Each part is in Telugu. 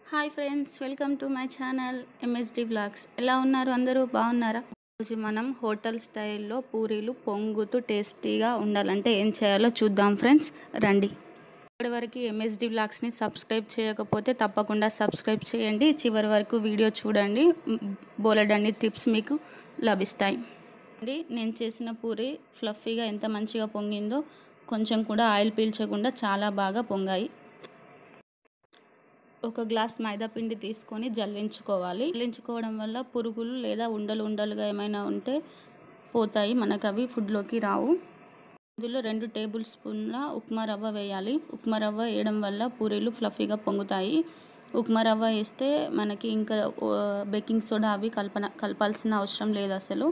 Hi friends, welcome to my channel MSD vlogs. ఎలా ఉన్నారు? అందరూ బాగున్నారా? ఈరోజు మనం హోటల్ స్టైల్లో పూరీలు పొంగుతూ టేస్టీగా ఉండాలంటే ఏం చేయాలో చూద్దాం ఫ్రెండ్స్, రండి. ఇప్పటివరకు ఎంఎస్డి వ్లాగ్స్ని సబ్స్క్రైబ్ చేయకపోతే తప్పకుండా సబ్స్క్రైబ్ చేయండి. చివరి వరకు వీడియో చూడండి, బోలెడన్ని టిప్స్ మీకు లభిస్తాయి. నేను చేసిన పూరి ఫ్లఫీగా ఎంత మంచిగా పొంగిందో, కొంచెం కూడా ఆయిల్ పీల్చకుండా చాలా బాగా పొంగాయి. ఒక గ్లాస్ మైదా పిండి తీసుకొని జల్లించుకోవాలి. జల్లించుకోవడం వల్ల పురుగులు లేదా ఉండలుగా ఏమైనా ఉంటే పోతాయి, మనకు అవి ఫుడ్లోకి రావు. ఇందులో 2 టేబుల్ స్పూన్ల ఉప్మా రవ్వ వేయాలి. ఉప్మా రవ్వ వేయడం వల్ల పూరీలు ఫ్లఫీగా పొంగుతాయి. ఉప్మా రవ్వ వేస్తే మనకి ఇంకా బేకింగ్ సోడా అవి కలపాల్సిన అవసరం లేదు అసలు.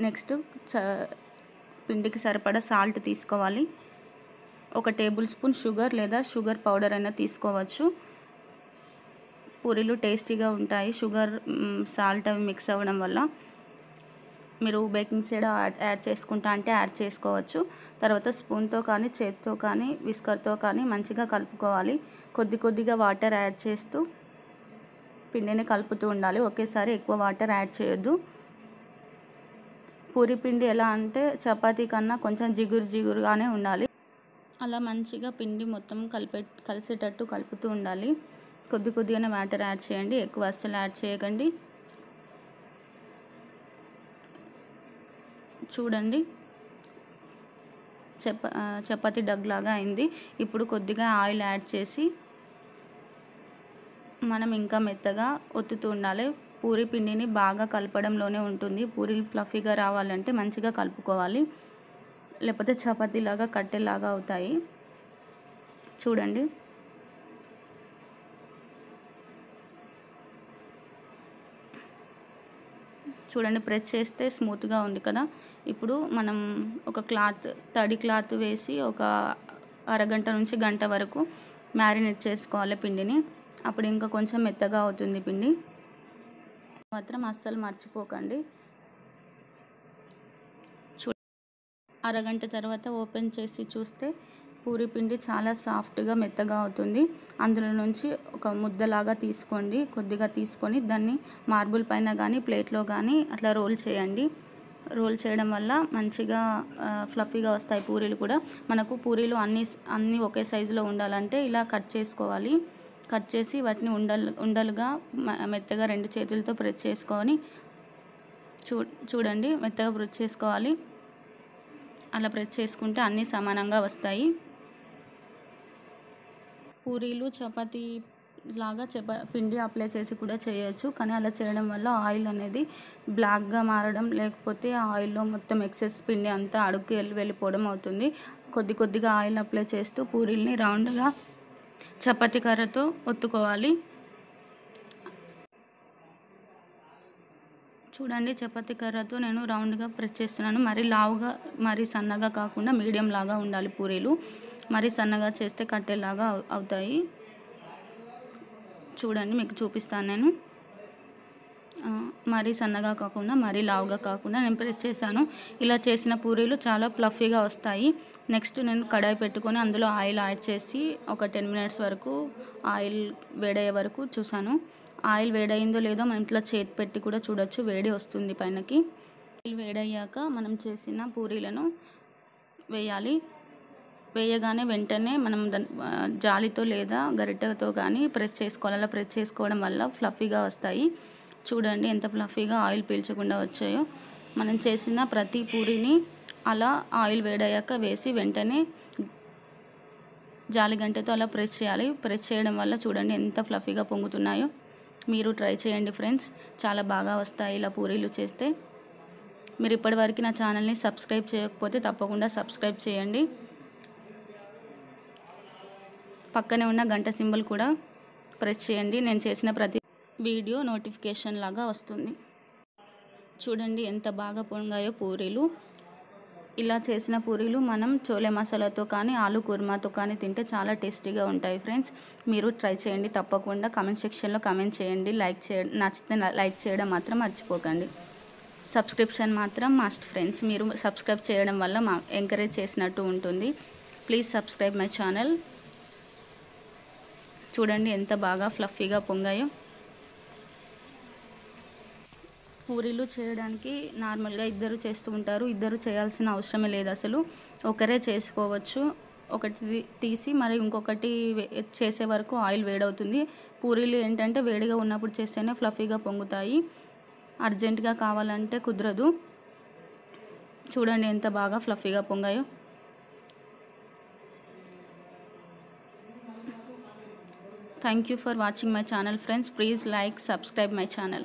నెక్స్ట్ పిండికి సరిపడా సాల్ట్ తీసుకోవాలి. 1 టేబుల్ స్పూన్ షుగర్ లేదా షుగర్ పౌడర్ అయినా తీసుకోవచ్చు. పూరీలు టేస్టీగా ఉంటాయి షుగర్ సాల్ట్ అవి మిక్స్ అవ్వడం వల్ల. మీరు బేకింగ్ సోడా యాడ్ చేసుకుంటా అంటే యాడ్ చేసుకోవచ్చు. తర్వాత స్పూన్తో కానీ చేత్తో కానీ విస్కర్తో కానీ మంచిగా కలుపుకోవాలి. కొద్దిగా వాటర్ యాడ్ చేస్తూ పిండిని కలుపుతూ ఉండాలి. ఒకేసారి ఎక్కువ వాటర్ యాడ్ చేయొద్దు. పూరీ పిండి ఎలా అంటే చపాతీ కన్నా కొంచెం జిగురుగానే ఉండాలి. అలా మంచిగా పిండి మొత్తం కలిసేటట్టు కలుపుతూ ఉండాలి. కొద్దిగానే వాటర్ యాడ్ చేయండి, ఎక్కువ అస్సలు యాడ్ చేయకండి. చూడండి, చపాతీ డగ్లాగా అయింది. ఇప్పుడు కొద్దిగా ఆయిల్ యాడ్ చేసి మనం ఇంకా మెత్తగా ఒత్తుతూ ఉండాలి. పూరీ పిండిని బాగా కలపడంలోనే ఉంటుంది. పూరీలు ఫ్లఫీగా రావాలంటే మంచిగా కలుపుకోవాలి, లేకపోతే చపాతీలాగా కట్టెలాగా అవుతాయి. చూడండి, ప్రెస్ చేస్తే స్మూత్గా ఉంది కదా. ఇప్పుడు మనం ఒక తడి క్లాత్ వేసి ఒక అరగంట నుంచి గంట వరకు మ్యారినేట్ చేసుకోవాలి పిండిని. అప్పుడు ఇంకా కొంచెం మెత్తగా అవుతుంది పిండి. మాత్రం అస్సలు మర్చిపోకండి. అరగంట తర్వాత ఓపెన్ చేసి చూస్తే పూరీ పిండి చాలా సాఫ్ట్గా మెత్తగా అవుతుంది. అందులో నుంచి ఒక ముద్దలాగా తీసుకోండి. కొద్దిగా తీసుకొని దాన్ని మార్బుల్ పైన కానీ ప్లేట్లో కానీ అట్లా రోల్ చేయండి. రోల్ చేయడం వల్ల మంచిగా ఫ్లఫీగా వస్తాయి పూరీలు కూడా. మనకు పూరీలు అన్నీ ఒకే సైజులో ఉండాలంటే ఇలా కట్ చేసుకోవాలి. కట్ చేసి వాటిని ఉండలుగా మెత్తగా 2 చేతులతో ప్రెస్ చేసుకొని చూడండి, మెత్తగా ప్రెస్ చేసుకోవాలి. అలా ప్రెస్ చేసుకుంటే అన్నీ సమానంగా వస్తాయి. పూరీలు చపాతీ లాగా పిండి అప్లై చేసి కూడా చేయొచ్చు, కానీ అలా చేయడం వల్ల ఆయిల్ అనేది బ్లాక్గా మారడం, లేకపోతే ఆ ఆయిల్లో మొత్తం ఎక్సెస్ పిండి అంతా అడుగుకి వెళ్ళిపోవడం అవుతుంది. కొద్దిగా ఆయిల్ అప్లై చేస్తూ పూరీల్ని రౌండ్గా చపాతీ కర్రతో ఒత్తుకోవాలి. చూడండి, చపాతీ కర్రతో నేను రౌండ్గా ప్రెస్ చేస్తున్నాను. మరీ లావుగా మరీ సన్నగా కాకుండా మీడియం లాగా ఉండాలి పూరీలు. మరీ సన్నగా చేస్తే కట్టేలాగా అవుతాయి. చూడండి, మీకు చూపిస్తాను నేను. మరీ సన్నగా కాకుండా మరీ లావుగా కాకుండా నేను ప్రెస్ చేశాను. ఇలా చేసిన పూరీలు చాలా ఫ్లఫీగా వస్తాయి. నెక్స్ట్ నేను కడాయి పెట్టుకొని అందులో ఆయిల్ యాడ్ చేసి ఒక 10 మినిట్స్ వరకు ఆయిల్ వేడయ్యే వరకు చూసాను. ఆయిల్ వేడయిందో లేదో మనం ఇట్లా చేతి పెట్టి కూడా చూడొచ్చు, వేడి వస్తుంది పైనకి. ఆయిల్ వేడయ్యాక మనం చేసిన పూరీలను వేయాలి. వేయగానే వెంటనే మనం జాలితో లేదా గరిటెతో కానీ ప్రెస్ చేసుకోవాలి. అలా ప్రెస్ చేసుకోవడం వల్ల ఫ్లఫీగా వస్తాయి. చూడండి ఎంత ఫ్లఫీగా ఆయిల్ పీల్చకుండా వచ్చాయో. మనం చేసిన ప్రతి పూరీని అలా ఆయిల్ వేడయ్యాక వేసి వెంటనే జాలి గంటెతో అలా ప్రెస్ చేయాలి. ప్రెస్ చేయడం వల్ల చూడండి ఎంత ఫ్లఫీగా పొంగుతున్నాయో. మీరు ట్రై చేయండి ఫ్రెండ్స్, చాలా బాగా వస్తాయి ఇలా పూరీలు చేస్తే. మీరు ఇప్పటివరకు నా ఛానల్ని సబ్స్క్రైబ్ చేయకపోతే తప్పకుండా సబ్స్క్రైబ్ చేయండి. పక్కనే ఉన్న గంట సింబల్ కూడా ప్రెస్ చేయండి. నేను చేసిన ప్రతి వీడియో నోటిఫికేషన్ లాగా వస్తుంది. చూడండి ఎంత బాగా పొంగాయో పూరీలు. ఇలా చేసిన పూరీలు మనం చోలే మసాలాతో కానీ ఆలు కుర్మాతో కానీ తింటే చాలా టేస్టీగా ఉంటాయి ఫ్రెండ్స్. మీరు ట్రై చేయండి తప్పకుండా. కామెంట్ సెక్షన్లో కామెంట్ చేయండి. నచ్చితే లైక్ చేయడం మాత్రం మర్చిపోకండి. సబ్స్క్రిప్షన్ మాత్రం మస్ట్ ఫ్రెండ్స్. మీరు సబ్స్క్రైబ్ చేయడం వల్ల మా ఎంకరేజ్ చేసినట్టు ఉంటుంది. Please subscribe my channel. చూడండి ఎంత బాగా ఫ్లఫీగా పొంగాయో. పూరీలు చేయడానికి నార్మల్గా ఇద్దరు చేస్తూ ఉంటారు. ఇద్దరు చేయాల్సిన అవసరమే లేదు, అసలు ఒకరే చేసుకోవచ్చు. ఒకటి తీసి మరి ఇంకొకటి చేసే వరకు ఆయిల్ వేడవుతుంది. పూరీలు ఏంటంటే వేడిగా ఉన్నప్పుడు చేస్తేనే ఫ్లఫీగా పొంగుతాయి, అర్జెంటుగా కావాలంటే కుదరదు. చూడండి ఎంత బాగా ఫ్లఫీగా పొంగాయో. Thank you for watching my channel friends. Please like, subscribe my channel.